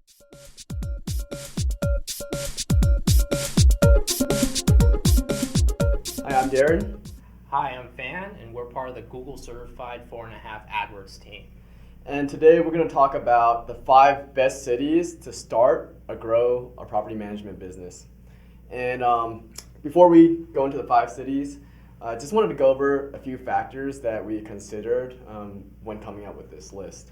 Hi, I'm Darren. Hi, I'm Fan, and we're part of the Google Certified 4.5 AdWords team. And today we're going to talk about the 5 best cities to start or grow a property management business. And before we go into the 5 cities, I just wanted to go over a few factors that we considered when coming up with this list.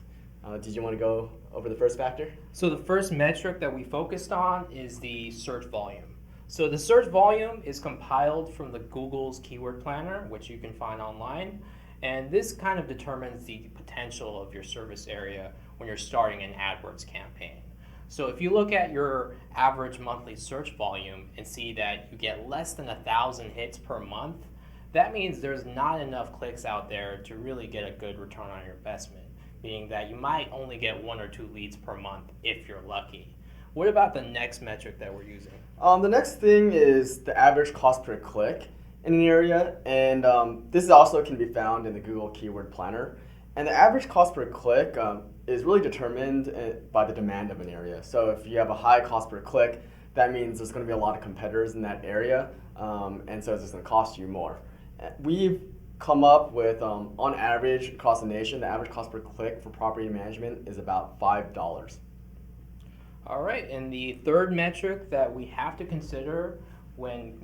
Did you want to go over the first factor? So the first metric that we focused on is the search volume. So the search volume is compiled from the Google's Keyword Planner, which you can find online. And this kind of determines the potential of your service area when you're starting an AdWords campaign. So if you look at your average monthly search volume and see that you get less than 1,000 hits per month, that means there's not enough clicks out there to really get a good return on your investment, meaning that you might only get 1 or 2 leads per month if you're lucky. What about the next metric that we're using? The next thing is the average cost per click in an area, and this also can be found in the Google Keyword Planner. And the average cost per click is really determined by the demand of an area. So if you have a high cost per click, that means there's going to be a lot of competitors in that area, and so it's just going to cost you more. We've come up with, on average, across the nation, the average cost per click for property management is about $5. All right, and the third metric that we have to consider when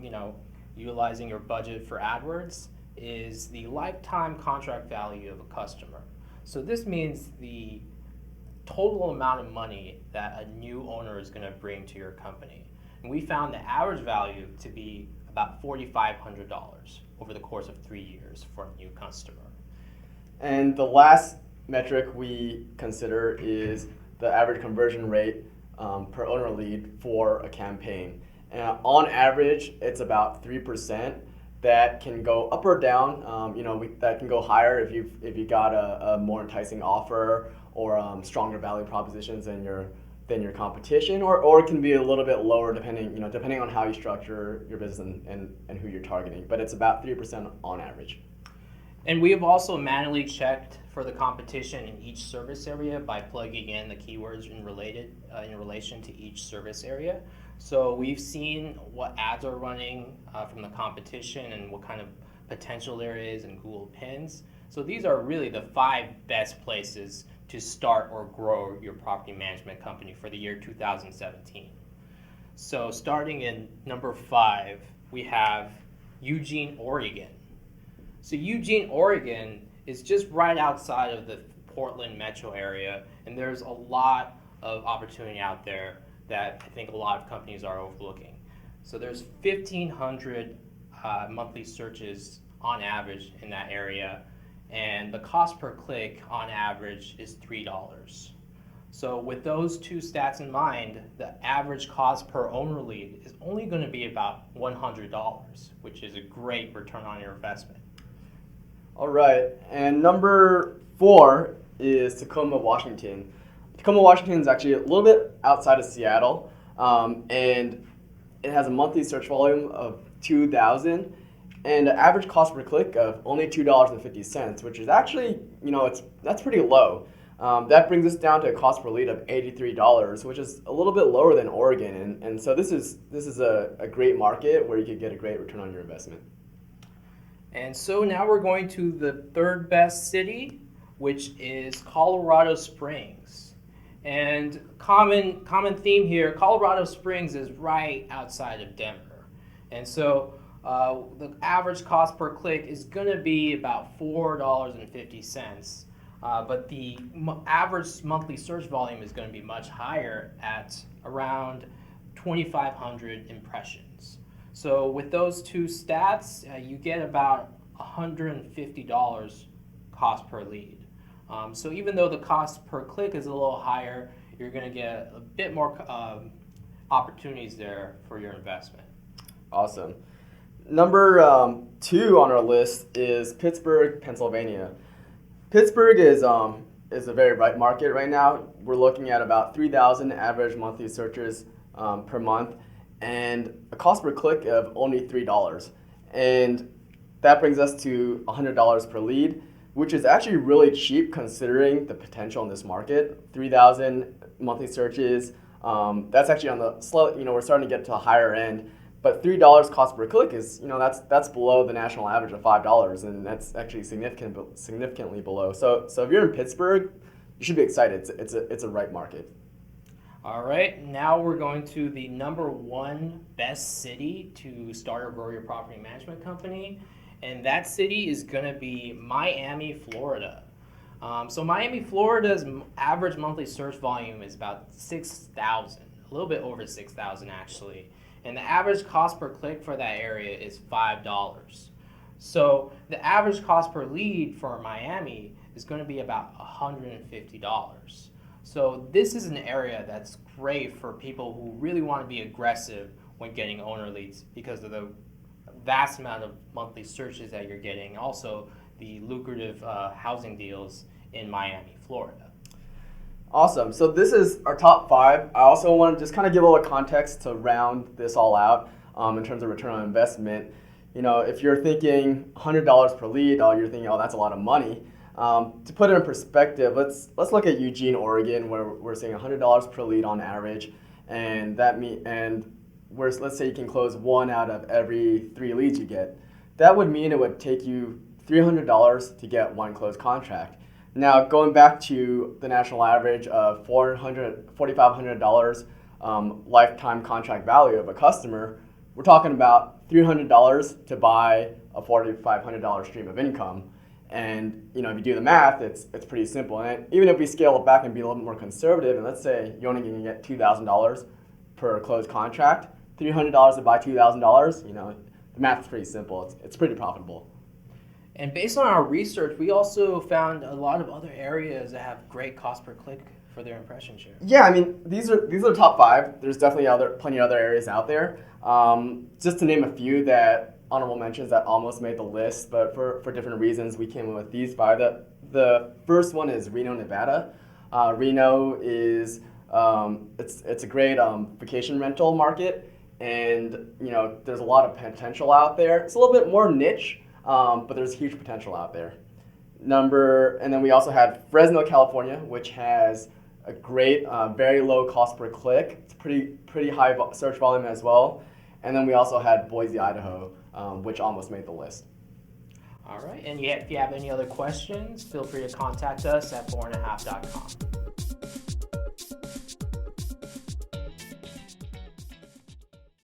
utilizing your budget for AdWords is the lifetime contract value of a customer. So this means the total amount of money that a new owner is going to bring to your company. And we found the average value to be about $4,500 over the course of 3 years for a new customer. And the last metric we consider is the average conversion rate per owner lead for a campaign. And on average, it's about 3%. That can go up or down. That can go higher if you got a more enticing offer or stronger value propositions than your competition, or it can be a little bit lower depending on how you structure your business and who you're targeting. But it's about 3% on average. And we have also manually checked for the competition in each service area by plugging in the keywords in relation to each service area. So we've seen what ads are running from the competition and what kind of potential there is in Google Pins. So these are really the 5 best places to start or grow your property management company for the year 2017. So starting in number 5, we have Eugene, Oregon. So Eugene, Oregon is just right outside of the Portland metro area, and there's a lot of opportunity out there that I think a lot of companies are overlooking. So there's 1,500 monthly searches on average in that area, and the cost per click on average is $3. So with those 2 stats in mind, the average cost per owner lead is only going to be about $100, which is a great return on your investment. All right, and number 4 is Tacoma, Washington. Tacoma, Washington is actually a little bit outside of Seattle, and it has a monthly search volume of 2,000 and an average cost per click of only $2.50, which is actually, that's pretty low. That brings us down to a cost per lead of $83, which is a little bit lower than Oregon, and so this is a great market where you could get a great return on your investment. And so now we're going to the third best city, which is Colorado Springs. And common theme here, Colorado Springs is right outside of Denver. And so the average cost per click is going to be about $4.50. But the average monthly search volume is going to be much higher at around 2,500 impressions. So with those 2 stats, you get about $150 cost per lead. So even though the cost per click is a little higher, you're going to get a bit more opportunities there for your investment. Awesome. Number 2 on our list is Pittsburgh, Pennsylvania. Pittsburgh is a very bright market right now. We're looking at about 3,000 average monthly searches per month, and a cost per click of only $3. And that brings us to $100 per lead, which is actually really cheap considering the potential in this market. 3,000 monthly searches, That's actually on the slow. We're starting to get to a higher end. But $3 cost per click is, that's below the national average of $5, and that's actually significantly below. So if you're in Pittsburgh, you should be excited. It's a right market. All right, now we're going to the #1 best city to start or grow your property management company, and that city is going to be Miami, Florida. So Miami, Florida's average monthly search volume is about 6,000, a little bit over 6,000 actually. And the average cost per click for that area is $5. So the average cost per lead for Miami is going to be about $150. So this is an area that's great for people who really want to be aggressive when getting owner leads because of the vast amount of monthly searches that you're getting. Also, the lucrative housing deals in Miami, Florida. Awesome. So this is our top 5. I also want to just kind of give a little context to round this all out in terms of return on investment. If you're thinking $100 per lead, you're thinking, that's a lot of money. To put it in perspective, let's look at Eugene, Oregon, where we're seeing $100 per lead on average, and let's say you can close 1 out of every 3 leads you get. That would mean it would take you $300 to get 1 closed contract. Now, going back to the national average of $4,500 lifetime contract value of a customer, we're talking about $300 to buy a $4,500 stream of income. And if you do the math, it's pretty simple. And even if we scale it back and be a little bit more conservative, and let's say you're only going to get $2,000 per closed contract, $300 to buy $2,000, the math is pretty simple. It's pretty profitable. And based on our research, we also found a lot of other areas that have great cost per click for their impression share. Yeah, these are the top 5. There's definitely plenty of other areas out there. Just to name a few that honorable mentions that almost made the list, but for different reasons, we came in with these 5. The first one is Reno, Nevada. Reno is it's a great vacation rental market, and there's a lot of potential out there. It's a little bit more niche. But there's huge potential out there. And then we also have Fresno, California, which has a great, very low cost per click. It's pretty high search volume as well. And then we also had Boise, Idaho, which almost made the list. All right, and if you have any other questions, feel free to contact us at 4.5.com.